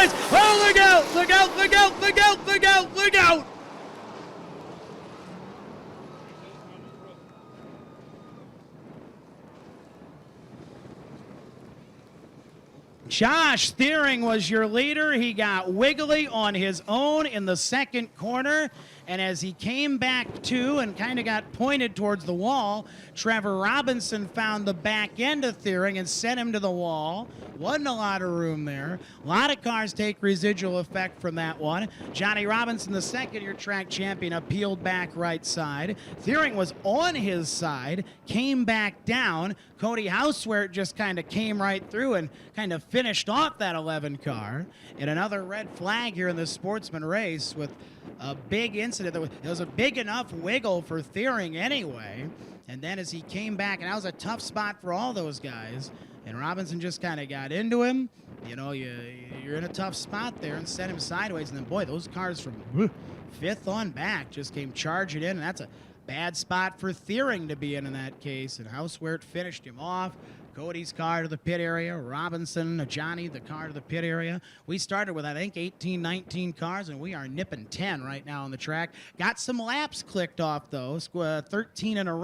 boys. Oh, look out, look out, look out, look out, look out, look out. Josh Thiering was your leader. He got wiggly on his own in the second corner. And as he came back to and kind of got pointed towards the wall, Trevor Robinson found the back end of Thiering and sent him to the wall. Wasn't a lot of room there. A lot of cars take residual effect from that one. Johnny Robinson, the second-year track champion, appealed back right side. Thiering was on his side, came back down. Cody Housewert just kind of came right through and kind of finished off that 11 car. And another red flag here in the Sportsman race with a big incident. It was a big enough wiggle for Thiering anyway. And then as he came back, and that was a tough spot for all those guys, and Robinson just kind of got into him. You know, you're in a tough spot there and sent him sideways. And then, boy, those cars from fifth on back just came charging in, and that's a bad spot for Thiering to be in that case. And Housewert finished him off. Cody's car to the pit area. Robinson, Johnny, the car to the pit area. We started with, I think, 18, 19 cars, and we are nipping 10 right now on the track. Got some laps clicked off, though. 13 in a row.